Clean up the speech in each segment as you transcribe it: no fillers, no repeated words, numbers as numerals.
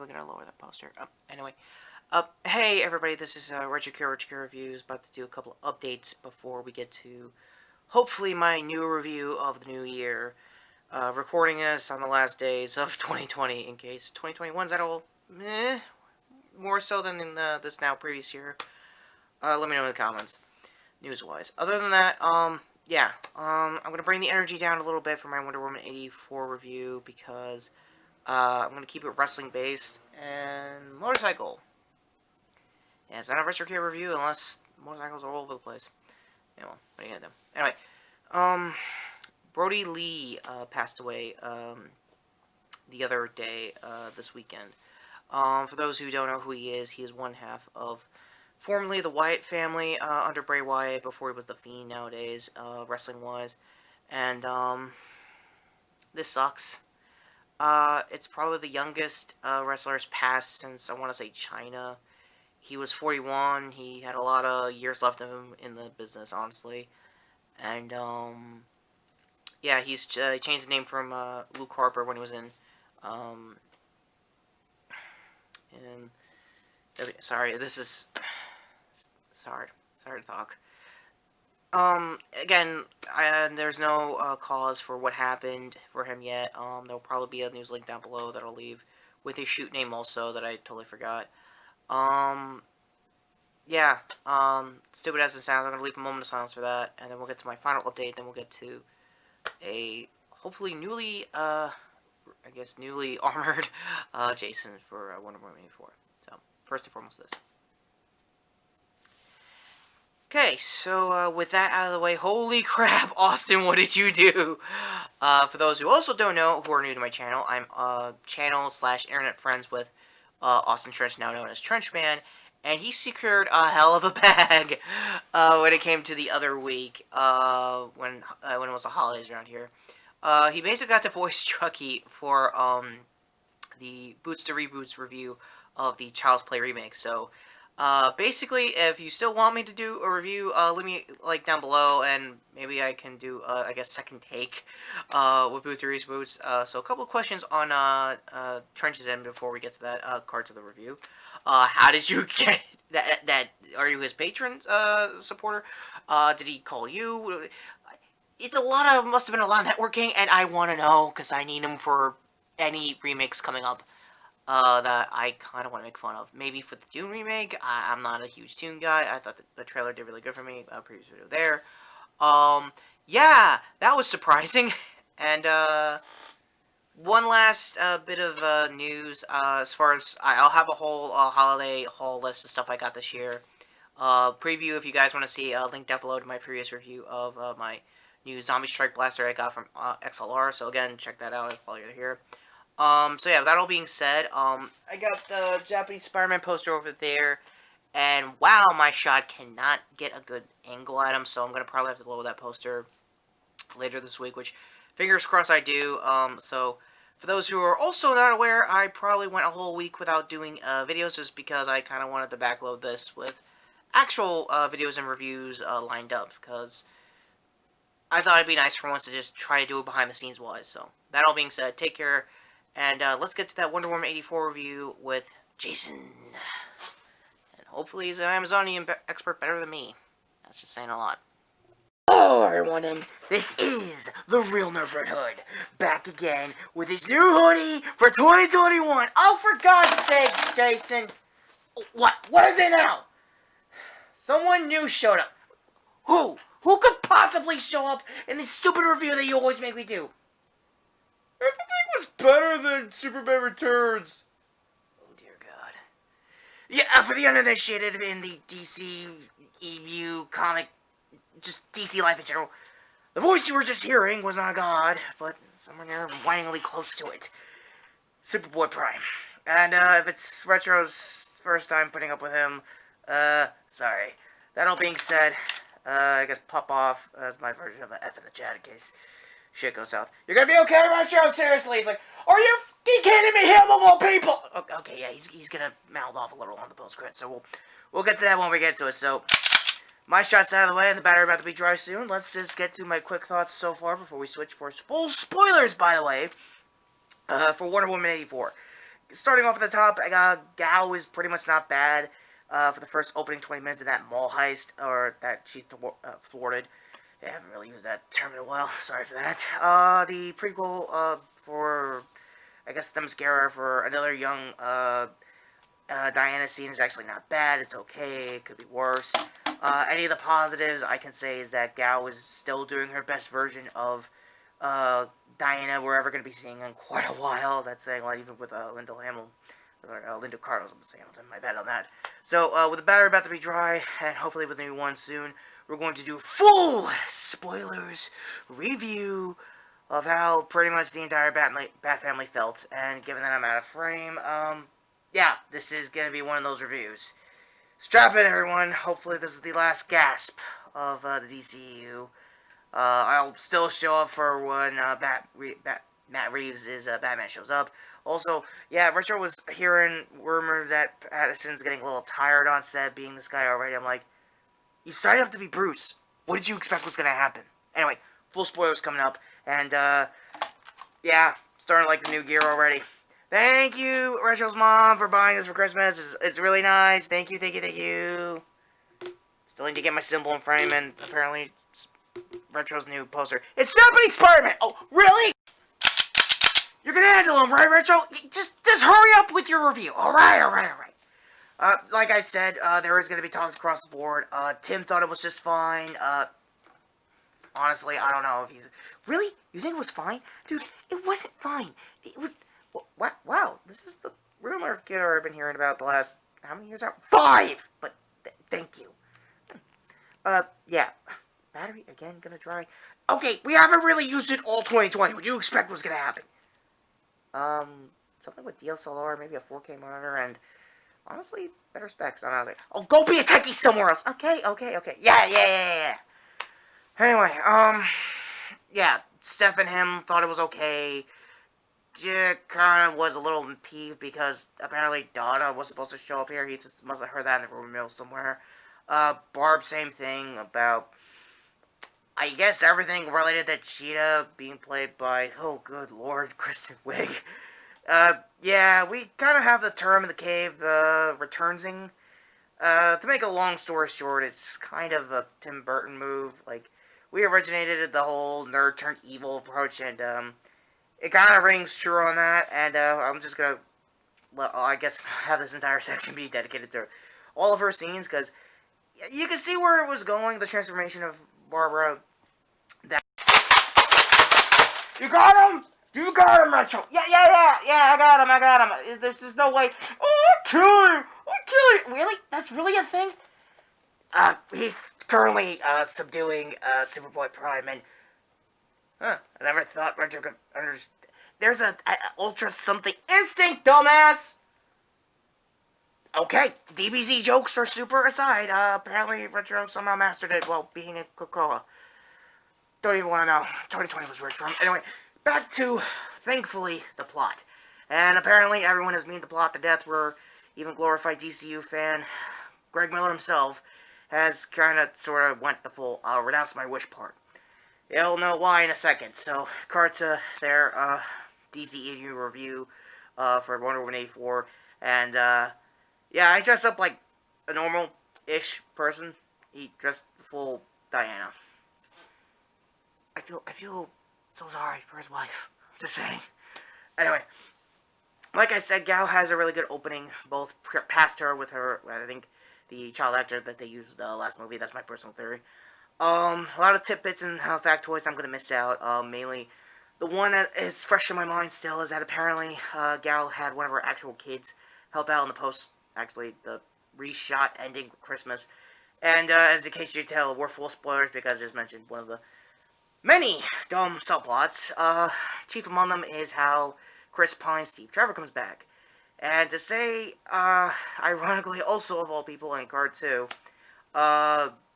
definitely gonna lower that poster. Anyway. Hey everybody, this is Retro Reviews, about to do a couple of updates before we get to, hopefully, my new review of the new year. Recording this on the last days of 2020, in case 2021's at all, more so than in this now previous year. Let me know in the comments, news-wise. Other than that, yeah, I'm gonna bring the energy down a little bit for my Wonder Woman 84 review, because, I'm gonna keep it wrestling-based, and motorcycle. Yeah, it's not a retro care review unless motorcycles are all over the place. Yeah, well, what are you gonna do? Anyway, Brody Lee passed away the other day, this weekend. For those who don't know who he is one half of formerly the Wyatt family, under Bray Wyatt, before he was the Fiend nowadays, wrestling-wise. And, this sucks. It's probably the youngest wrestler's passed since, I want to say, China. He was 41. He had a lot of years left of him in the business, honestly. And, yeah, he's changed the name from Luke Harper when he was in sorry, this is... Sorry to talk. Again, there's no cause for what happened for him yet. There'll probably be a news link down below that I'll leave with his shoot name also that I totally forgot. Yeah, stupid as it sounds, I'm gonna leave a moment of silence for that, and then we'll get to my final update, then we'll get to a, hopefully newly, I guess newly armored, Jason for Wonder Woman 84. So, first and foremost this. Okay, so, with that out of the way, holy crap, Austin, what did you do? For those who also don't know, who are new to my channel, I'm, channel/internet friends with, Austin Trench, now known as Trenchman, and he secured a hell of a bag, when it came to the other week, when it was the holidays around here. He basically got to voice Chucky for, the Boots to Reboots review of the Child's Play remake, so, basically, if you still want me to do a review, leave me, like, down below, and maybe I can do, I guess, second take, with Boots to Reboots. So a couple of questions on, Trench's end before we get to that, part of the review. How did you get that, are you his patron, supporter? Did he call you? It's must have been a lot of networking, and I want to know, because I need him for any remakes coming up. That I kind of want to make fun of. Maybe for the Dune remake. I'm not a huge Dune guy. I thought the trailer did really good for me. Previous video there. Yeah, that was surprising. And, one last bit of news. As far as I'll have a whole holiday haul list of stuff I got this year. Preview if you guys want to see. Link down below to my previous review of my new Zombie Strike Blaster I got from XLR. So again, check that out while you're here. So yeah, that all being said, I got the Japanese Spider-Man poster over there, and wow, my shot cannot get a good angle at him, so I'm gonna probably have to lower that poster later this week, which, fingers crossed I do. So, for those who are also not aware, I probably went a whole week without doing, videos, just because I kind of wanted to backload this with actual, videos and reviews, lined up, because I thought it'd be nice for once to just try to do it behind the scenes wise. So, that all being said, take care. And let's get to that Wonder Woman 84 review with Jason. And hopefully he's an Amazonian expert better than me. That's just saying a lot. Hello everyone, and this is the real Nerf Red Hood. Back again with his new hoodie for 2021. Oh, for God's sakes, Jason. What? What is it now? Someone new showed up. Who? Who could possibly show up in this stupid review that you always make me do? Everything was better than Superman Returns. Oh, dear God. Yeah, for the uninitiated in the DC EU comic, just DC life in general, the voice you were just hearing was not God, but somewhere near whiningly close to it. Superboy Prime. And, if it's Retro's first time putting up with him, sorry. That all being said, I guess pop off as my version of an F in the chat in case shit goes south. You're gonna be okay, Retro? Seriously. It's like, are you kidding me? Him of all people! Okay, yeah, he's gonna mouth off a little on the post-credits, so we'll get to that when we get to it. So, my shot's out of the way, and the battery about to be dry soon. Let's just get to my quick thoughts so far before we switch for full spoilers, by the way, for Wonder Woman 84. starting off at the top, Gao is pretty much not bad for the first opening 20 minutes of that mall heist, or that she thwarted. Yeah, I haven't really used that term in a while. Sorry for that. The prequel for, I guess, the mascara for another young Diana scene is actually not bad. It's okay. It could be worse. Any of the positives I can say is that Gao is still doing her best version of Diana we're ever going to be seeing in quite a while. That's saying a lot, even with Linda Cardinals, Hamilton, my bad on that. So, with the battery about to be dry, and hopefully with a new one soon, we're going to do full spoilers review of how pretty much the entire Bat family felt. And given that I'm out of frame, yeah, this is going to be one of those reviews. Strap in, everyone. Hopefully this is the last gasp of the DCU. I'll still show up for when Matt Reeves' Batman shows up. Also, yeah, Retro was hearing rumors that Pattinson's getting a little tired on set being this guy already. I'm like, you signed up to be Bruce. What did you expect was going to happen? Anyway, full spoilers coming up. And, yeah, starting to like the new gear already. Thank you, Retro's mom, for buying this for Christmas. It's really nice. Thank you, thank you, thank you. Still need to get my symbol in frame, and apparently Retro's new poster. It's Japanese Spider-Man! Oh, really? You're gonna handle him, right, Retro? Just hurry up with your review. Alright. Like I said, there is gonna be talks across the board. Tim thought it was just fine. Honestly, I don't know if he's... Really? You think it was fine? Dude, it wasn't fine. It was... Wow, this is the real Nerf killer I've been hearing about the last... How many years out? 5! But, thank you. Yeah. Battery, again, gonna dry. Okay, we haven't really used it all 2020. What do you expect was gonna happen? Something with DSLR, maybe a 4K monitor, and... Honestly, better specs. I was like, oh, go be a techie somewhere else. Okay. Yeah. Anyway, yeah, Steph and him thought it was okay. Jack kind of was a little peeved because apparently Donna was supposed to show up here. He just must have heard that in the rumor mill somewhere. Barb, same thing about, I guess, everything related to Cheetah being played by, oh good lord, Kristen Wiig. Yeah, we kind of have the term in the cave, returnsing. To make a long story short, it's kind of a Tim Burton move. Like, we originated the whole nerd turned evil approach, and, it kind of rings true on that, and, I'm just gonna, well, I guess have this entire section be dedicated to all of her scenes, because you can see where it was going, the transformation of Barbara. That... You got him! You got him, Retro! Yeah, I got him. There's no way. Oh, I'll kill you! Really? That's really a thing? He's currently, subduing, Superboy Prime, and... Huh, I never thought Retro could understand. There's a ultra something instinct, dumbass! Okay, DBZ jokes are super aside. Apparently Retro somehow mastered it while being a Cocoa. Don't even want to know. 2020 was weird for him. Anyway, back to, thankfully, the plot. And apparently everyone has memed the plot to death, where even glorified DCU fan Greg Miller himself has kind of sort of went the full renounce my wish part. You'll know why in a second. So, card to their DCEU review for Wonder Woman 84. And, yeah, I dressed up like a normal-ish person. He dressed full Diana. I feel so sorry for his wife. I'm just saying. Anyway, like I said, Gal has a really good opening, both past her with her, I think, the child actor that they used the last movie. That's my personal theory. A lot of tidbits and factoids I'm going to miss out. Mainly, the one that is fresh in my mind still is that apparently Gal had one of her actual kids help out in the post, actually, the reshot ending Christmas. And as in case you tell, we're full spoilers because I just mentioned one of the many dumb subplots. Chief among them is how Chris Pine's Steve Trevor comes back. And to say, ironically, also of all people in Card 2,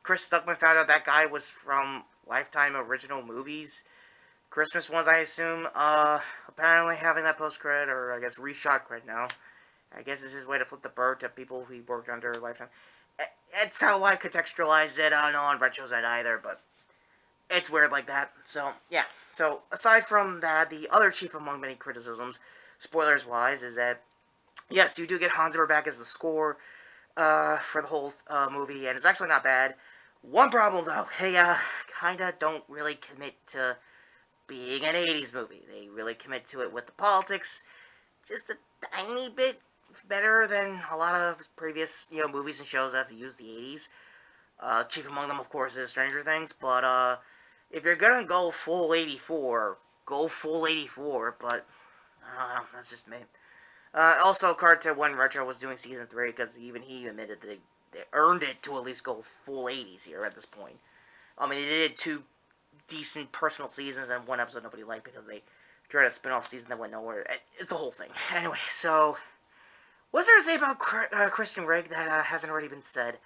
Chris Stuckman found out that guy was from Lifetime original movies. Christmas ones, I assume. Apparently having that post-cred, or I guess reshot cred now. I guess it's his way to flip the bird to people he worked under Lifetime. It's how I contextualize it. I don't know on Retro's side either, but it's weird like that. So, yeah. So, aside from that, the other chief among many criticisms, spoilers-wise, is that Yes, you do get Hans Zimmer back as the score for the whole movie, and it's actually not bad. One problem though, they kinda don't really commit to being an 80s movie. They really commit to it with the politics just a tiny bit better than a lot of previous, movies and shows that have used the 80s. Chief among them, of course, is Stranger Things, but if you're gonna go full 84, go full 84, but I don't know, that's just me. Also, Cartoon 1 Retro was doing Season 3, because even he admitted that they earned it to at least go full 80s here at this point. I mean, they did 2 decent personal seasons and 1 episode nobody liked because they tried a spin-off season that went nowhere. It's a whole thing. Anyway, so what's there to say about Kristen Wiig that hasn't already been said?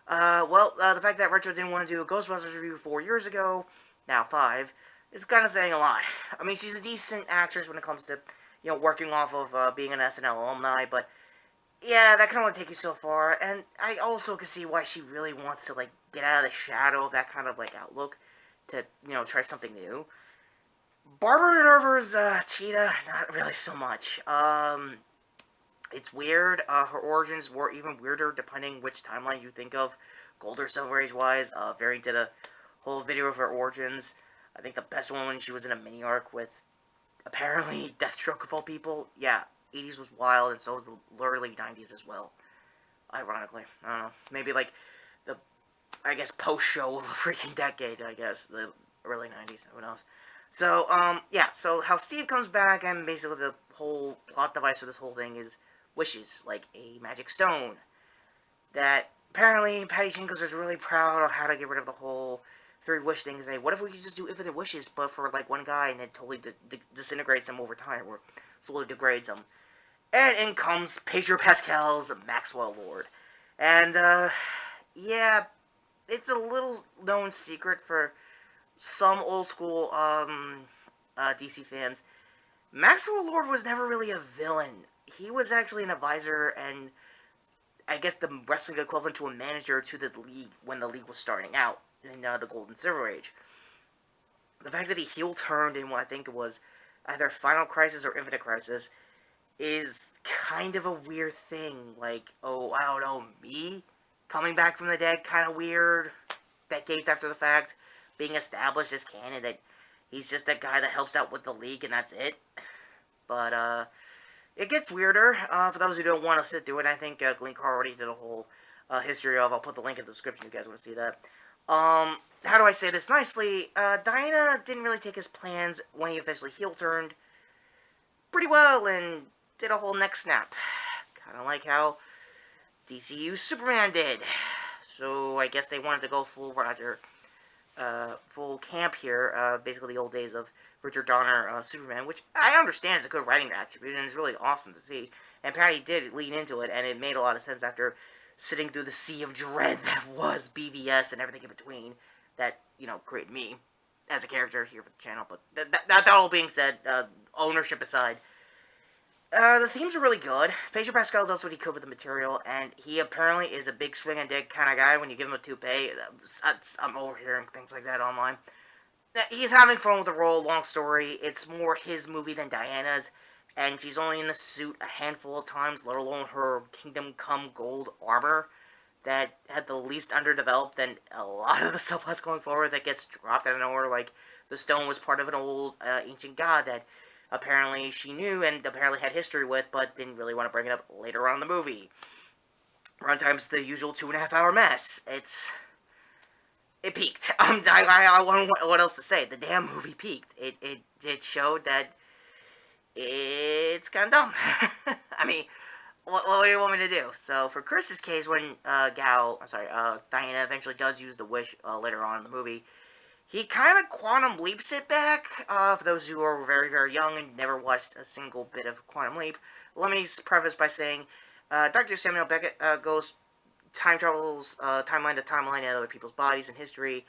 Well, the fact that Retro didn't want to do a Ghostbusters review 4 years ago, now 5, is kind of saying a lot. I mean, she's a decent actress when it comes to, working off of being an SNL alumni, but yeah, that can only take you so far, and I also can see why she really wants to, like, get out of the shadow of that kind of, like, outlook to, try something new. Barbara Minerva's Cheetah, not really so much. It's weird. Her origins were even weirder depending which timeline you think of, Gold or Silver Age wise. Variant did a whole video of her origins. I think the best one when she was in a mini arc with apparently Deathstroke of all people. Yeah, 80s was wild, and so was the early 90s as well. Ironically, I don't know. Maybe like the, I guess, post show of a freaking decade. I guess the early 90s. Who knows? So, yeah, so how Steve comes back, and basically the whole plot device for this whole thing is wishes, like a magic stone. That, apparently, Patty Jenkins was really proud of how to get rid of the whole 3-wish thing, and say, what if we could just do infinite wishes, but for, like, one guy, and it totally disintegrates him over time, or slowly degrades him. And in comes Pedro Pascal's Maxwell Lord. And, yeah, it's a little known secret for some old school DC fans. Maxwell Lord was never really a villain. He was actually an advisor and I guess the wrestling equivalent to a manager to the league when the league was starting out in the Golden Silver Age. The fact that he heel turned in what I think it was either Final Crisis or Infinite Crisis is kind of a weird thing. Like, oh, I don't know, me coming back from the dead, kind of weird. Decades after the fact, being established as canon that he's just a guy that helps out with the league and that's it. But, it gets weirder. For those who don't want to sit through it, I think Glenn Carr already did a whole history of. I'll put the link in the description if you guys want to see that. How do I say this nicely? Diana didn't really take his plans when he officially heel turned pretty well and did a whole neck snap. Kind of like how DCU Superman did. So I guess they wanted to go full Roger, full camp here, basically the old days of Richard Donner Superman, which I understand is a good writing attribute, and it's really awesome to see. And Patty did lean into it, and it made a lot of sense after sitting through the sea of dread that was BVS and everything in between that, created me as a character here for the channel. But that all being said, ownership aside, the themes are really good. Pedro Pascal does what he could with the material, and he apparently is a big swing and dig kind of guy when you give him a toupee. I'm overhearing things like that online. He's having fun with the role, long story. It's more his movie than Diana's, and she's only in the suit a handful of times, let alone her Kingdom Come Gold armor that had the least underdeveloped and a lot of the subplots going forward that gets dropped out of nowhere, like the stone was part of an old ancient god that apparently she knew and apparently had history with, but didn't really want to bring it up later on in the movie. Runtime's the usual 2.5-hour mess. It peaked. What else to say? The damn movie peaked. It showed that it's kind of dumb. I mean, what do you want me to do? So for Chris's case, when Diana eventually does use the wish later on in the movie, he kind of quantum leaps it back. For those who are very, very young and never watched a single bit of Quantum Leap, let me preface by saying Dr. Samuel Beckett goes time travels timeline to timeline at other people's bodies and history,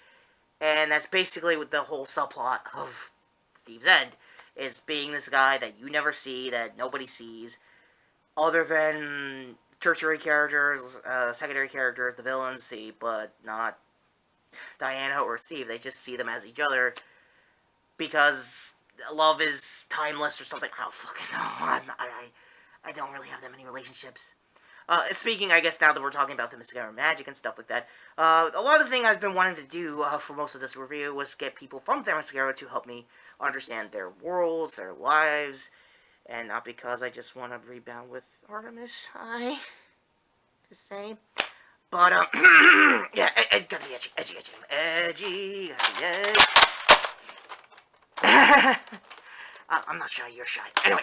and that's basically what the whole subplot of Steve's End is, being this guy that you never see, that nobody sees, other than tertiary characters, secondary characters, the villains see, but not Diana or Steve. They just see them as each other because love is timeless or something. I don't fucking know. I don't really have that many relationships. Speaking, I guess, now that we're talking about the mascara magic and stuff like that, a lot of the thing I've been wanting to do for most of this review was get people from Themyscira to help me understand their worlds, their lives, and not because I just want to rebound with Artemis. Just saying. But, yeah, it's gotta be edgy, gotta be edgy. I'm not shy, you're shy. Anyway,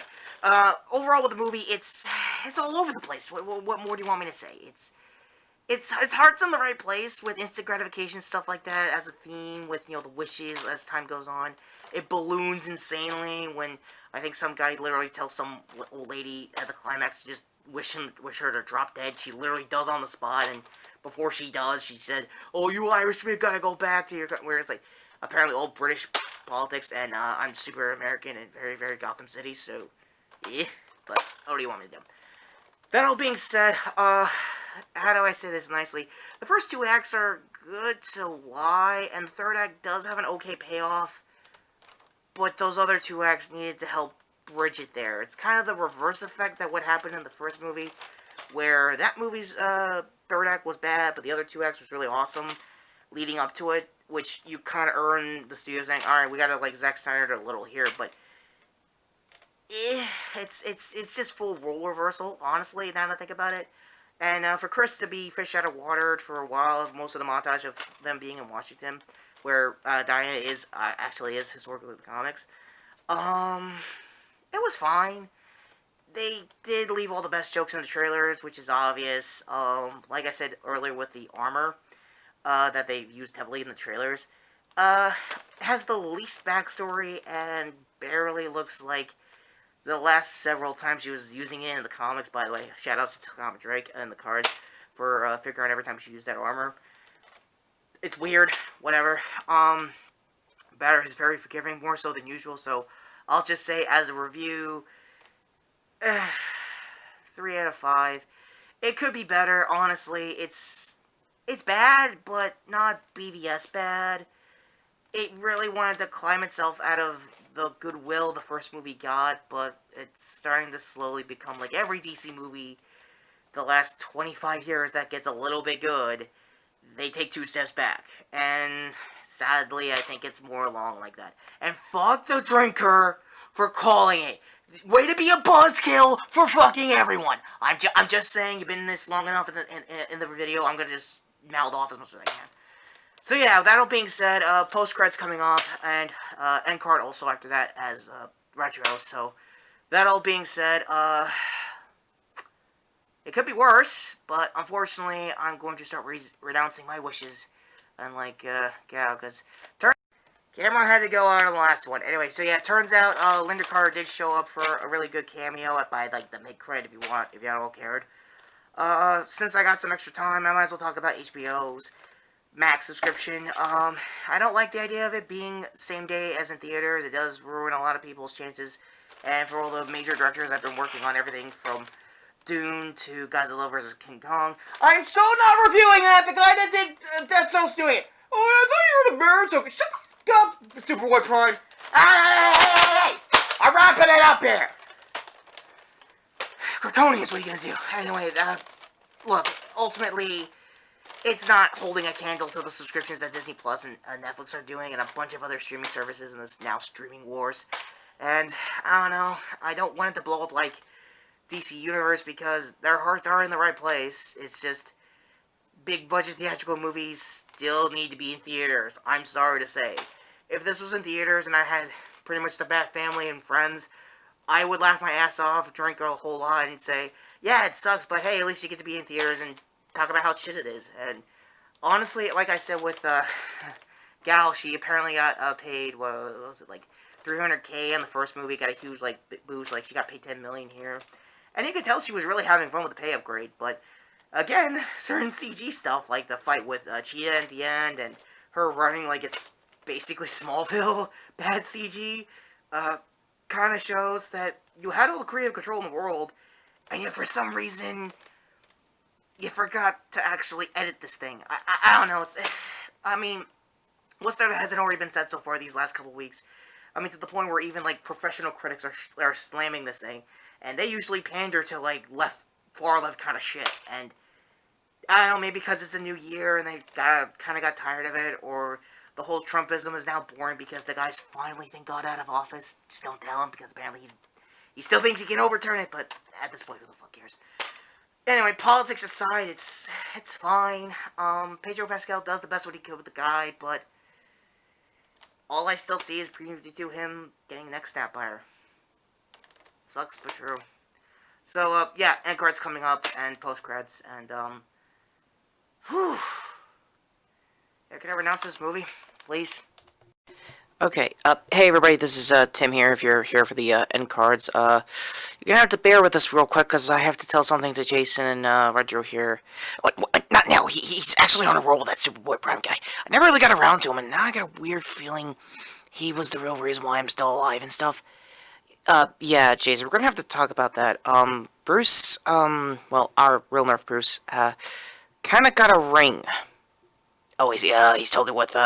overall with the movie, it's all over the place. What more do you want me to say? Its heart's in the right place with instant gratification, stuff like that, as a theme, with, the wishes as time goes on. It balloons insanely when I think some guy literally tells some old lady at the climax to just wish her to drop dead. She literally does on the spot, and before she does, she said, "Oh, you Irishmen gotta go back to your..." Where it's like, apparently old British politics, and I'm super American and very, very Gotham City, so, yeah. But, what do you want me to do? That all being said, how do I say this nicely? The first two acts are good to lie, and the third act does have an okay payoff, but those other two acts needed to help bridge it there. It's kind of the reverse effect that what happened in the first movie, where that movie's third act was bad, but the other two acts was really awesome leading up to it, which you kind of earn the studio saying, alright, we gotta, like, Zack Snyder a little here, but it's just full role reversal, honestly, now that I think about it. And for Chris to be fish out of water for a while, most of the montage of them being in Washington, where Diana is actually is historically the comics, it was fine. They did leave all the best jokes in the trailers, which is obvious. Like I said earlier with the armor that they've used heavily in the trailers, has the least backstory and barely looks like the last several times she was using it in the comics. By the way, shoutouts to Comic Drake and the cards for figuring out every time she used that armor. It's weird, whatever. Batter is very forgiving, more so than usual, so I'll just say as a review, 3 out of 5. It could be better, honestly. It's bad, but not BVS bad. It really wanted to climb itself out of the goodwill the first movie got, but it's starting to slowly become like every DC movie the last 25 years that gets a little bit good, they take 2 steps back. And sadly, I think it's more along like that. And fuck the drinker for calling it. Way to be a buzzkill for fucking everyone. I'm just saying, you've been in this long enough in the video, I'm gonna just mouth off as much as I can. So yeah, that all being said, post-credits coming off, and end card also after that as retro. So that all being said, it could be worse, but unfortunately, I'm going to start renouncing my wishes, unlike Gal, because Cameron had to go out on the last one. Anyway, so yeah, it turns out Linda Carter did show up for a really good cameo by like the mid-credit if y'all all cared. Since I got some extra time, I might as well talk about HBO's Max subscription. I don't like the idea of it being same day as in theaters. It does ruin a lot of people's chances. And for all the major directors, I've been working on everything from Dune to Godzilla vs. King Kong. I'm so not reviewing that! The guy that did Death Note's doing it! Oh, I thought you were the bird, so shut the fuck up, Superboy Prime! Hey! I'm wrapping it up here! Kryptonians, what are you gonna do? Anyway, look, ultimately, it's not holding a candle to the subscriptions that Disney Plus and Netflix are doing, and a bunch of other streaming services in this now streaming wars. And, I don't know, I don't want it to blow up like DC Universe, because their hearts are in the right place. It's just, big budget theatrical movies still need to be in theaters. I'm sorry to say. If this was in theaters and I had pretty much the Bat family and friends, I would laugh my ass off, drink a whole lot, and say, yeah, it sucks, but hey, at least you get to be in theaters and talk about how shit it is. And honestly, like I said with Gal, she apparently got paid, what was it, like $300K in the first movie, got a huge like boost, like she got paid $10 million here. And you could tell she was really having fun with the pay upgrade, but again, certain CG stuff, like the fight with Cheetah at the end, and her running like it's basically Smallville, bad CG, kind of shows that you had all the creative control in the world, and yet for some reason, you forgot to actually edit this thing. I don't know, I mean, what's there that hasn't already been said so far these last couple weeks? I mean, to the point where even, like, professional critics are slamming this thing. and they usually pander to, like, far left kind of shit, and I don't know, maybe because it's a new year and they kind of got tired of it, or the whole Trumpism is now boring because the guy's finally got out of office. Just don't tell him, because apparently he still thinks he can overturn it, but at this point, who the fuck cares? Anyway, politics aside, it's fine. Pedro Pascal does the best what he could with the guy, but all I still see is preview to him getting next Snapfire. Sucks, but true. So, yeah, end cards coming up, and post-creds, and, whew. Yeah, can I renounce this movie, please? Okay, hey everybody, this is, Tim here, if you're here for the, end cards. You're gonna have to bear with us real quick, because I have to tell something to Jason and, Roger here. What, not now, he's actually on a roll with that Superboy Prime guy. I never really got around to him, and now I got a weird feeling he was the real reason why I'm still alive and stuff. Yeah, Jason, we're gonna have to talk about that. Bruce, well, our real Nerf Bruce, kinda got a ring. Oh, he's totally with,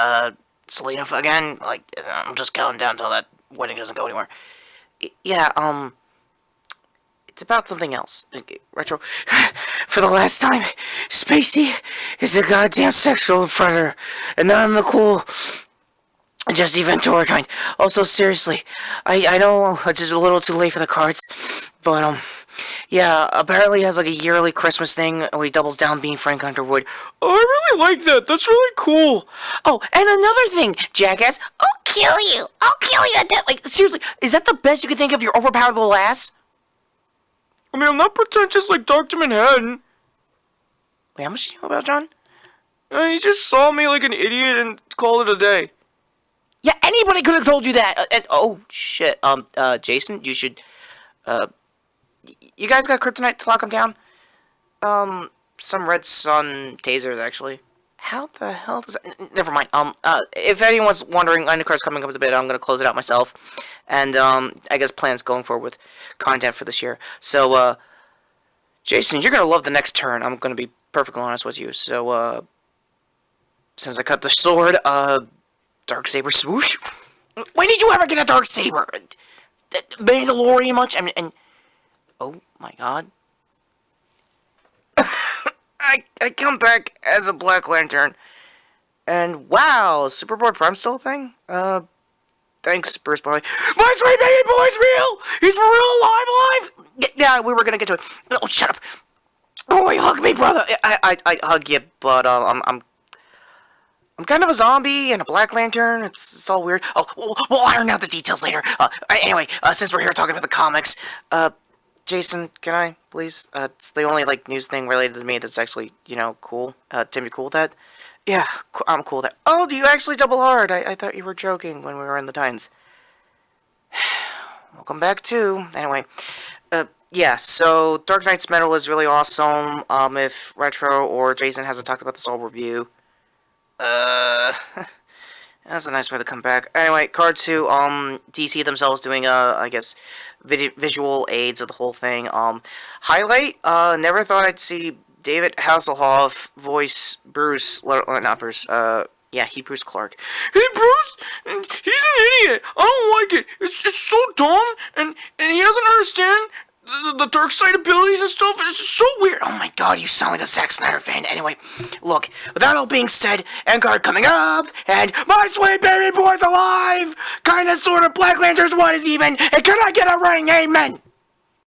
Selena again? Like, I'm just counting down until that wedding doesn't go anywhere. Yeah, it's about something else. Retro, for the last time, Spacey is a goddamn sexual predator, and then I'm the cool Jesse Ventura kind. Also, seriously, I know it's just a little too late for the cards, but, yeah, apparently he has, like, a yearly Christmas thing where he doubles down being Frank Underwood. Oh, I really like that. That's really cool. Oh, and another thing, jackass. I'll kill you. I'll kill you at that. Like, seriously, is that the best you can think of your overpowered little ass? I mean, I'm not pretentious like Dr. Manhattan. Wait, how much do you know about John? He just saw me like an idiot and called it a day. Yeah, anybody could have told you that. Oh, shit. Jason, you should, you guys got kryptonite to lock him down? Some red sun tasers, actually. How the hell does that... Never mind. If anyone's wondering, Undercard's coming up in a bit, I'm gonna close it out myself. And, I guess plans going forward with content for this year. So, Jason, you're gonna love the next turn. I'm gonna be perfectly honest with you. So, since I cut the sword, Darksaber swoosh. When did you ever get a Darksaber? Mandalorian much? And oh my god. I come back as a Black Lantern. And wow, Superboy Prime still a thing? Thanks, Bruce Boy. My sweet baby boy's real! He's for real alive! Yeah, we were gonna get to it. Oh, shut up. Oh, wait, hug me, brother. I hug you, but, I'm kind of a zombie and a Black Lantern. It's all weird. Oh, we'll iron out the details later. Anyway, since we're here talking about the comics, Jason, can I, please? It's the only, like, news thing related to me that's actually, you know, cool. Tim, you cool with that? Yeah, I'm cool with that. Oh, do you actually double hard? I thought you were joking when we were in the Tines. Welcome back, too. Anyway, yeah, so Dark Knight's Metal is really awesome. If Retro or Jason hasn't talked about this, I'll review. That's a nice way to come back. Anyway, card 2, DC themselves doing, I guess, visual aids of the whole thing. Highlight, never thought I'd see David Hasselhoff voice Bruce, not Bruce, yeah, Bruce Clark. Hey, Bruce, he's an idiot. I don't like it. It's just so dumb, and he doesn't understand the dark side abilities and stuff, and it's just so weird. Oh my god, you sound like a Zack Snyder fan. Anyway, look, with that all being said, end card coming up, and my sweet baby boy's alive! Kinda, sorta, Black Lantern's one is even, and can I get a ring? Amen!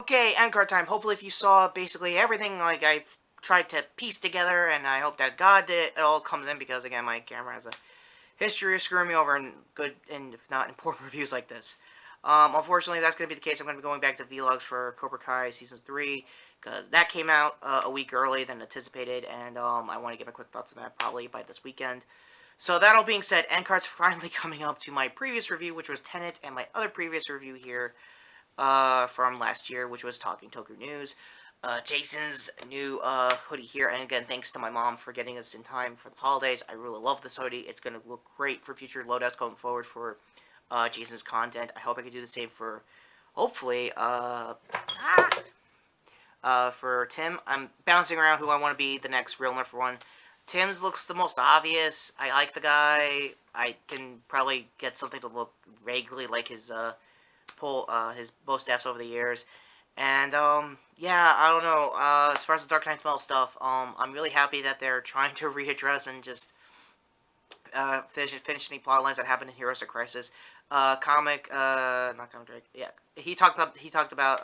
Okay, end card time. Hopefully if you saw basically everything, like, I've tried to piece together, and I hope that God did it all comes in, because, again, my camera has a history of screwing me over in good, and if not, important reviews like this. Unfortunately, that's going to be the case. I'm going to be going back to vlogs for Cobra Kai Season 3, because that came out a week early than anticipated, and I want to give my quick thoughts on that probably by this weekend. So that all being said, end cards finally coming up to my previous review, which was Tenet, and my other previous review here from last year, which was Talking Toku News. Jason's new hoodie here, and again, thanks to my mom for getting us in time for the holidays. I really love this hoodie. It's going to look great for future loadouts going forward for Jason's content. I hope I can do the same for, hopefully, for Tim. I'm bouncing around who I want to be the next real Nerf one. Tim's looks the most obvious. I like the guy. I can probably get something to look vaguely like his, his bow staffs over the years. And, yeah, I don't know, as far as the Dark Knight Spell stuff, I'm really happy that they're trying to readdress and just, finish any plot lines that happened in Heroes of Crisis. Not Comic Drake, yeah, he talked about,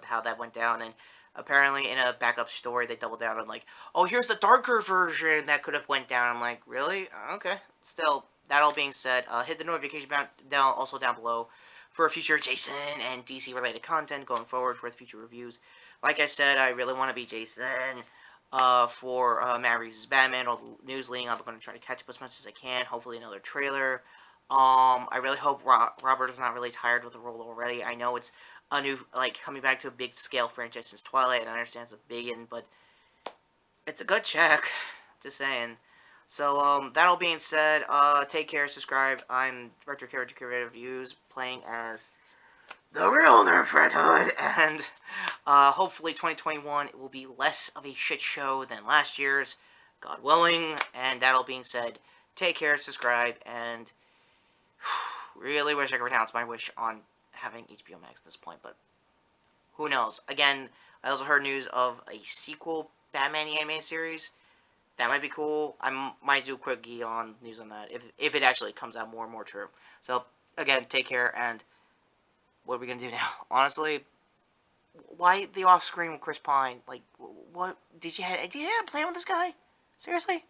how that went down, and apparently in a backup story they doubled down on, like, oh, here's the darker version that could have went down. I'm like, really? Okay. Still, that all being said, hit the notification down, also down below, for future Jason and DC related content going forward with future reviews. Like I said, I really want to be Jason for Matt Reeves' Batman. All the news leading up, I'm going to try to catch up as much as I can. Hopefully another trailer. I really hope Robert is not really tired with the role already. I know it's a new, like, coming back to a big scale franchise since Twilight, and I understand it's a big one, but it's a good check. Just saying. So, that all being said, take care, subscribe. I'm Retro Character Creative Reviews, playing as the real Nerf Red Hood, and, hopefully 2021 will be less of a shit show than last year's, God willing. And that all being said, take care, subscribe, and really wish I could renounce my wish on having HBO Max at this point, but who knows. Again, I also heard news of a sequel Batman the Anime series. That might be cool. I might do a quick on news on that if it actually comes out more and more true. So, again, take care, and what are we gonna do now? Honestly, why the off-screen with Chris Pine? Like, what? Did you have a plan with this guy? Seriously?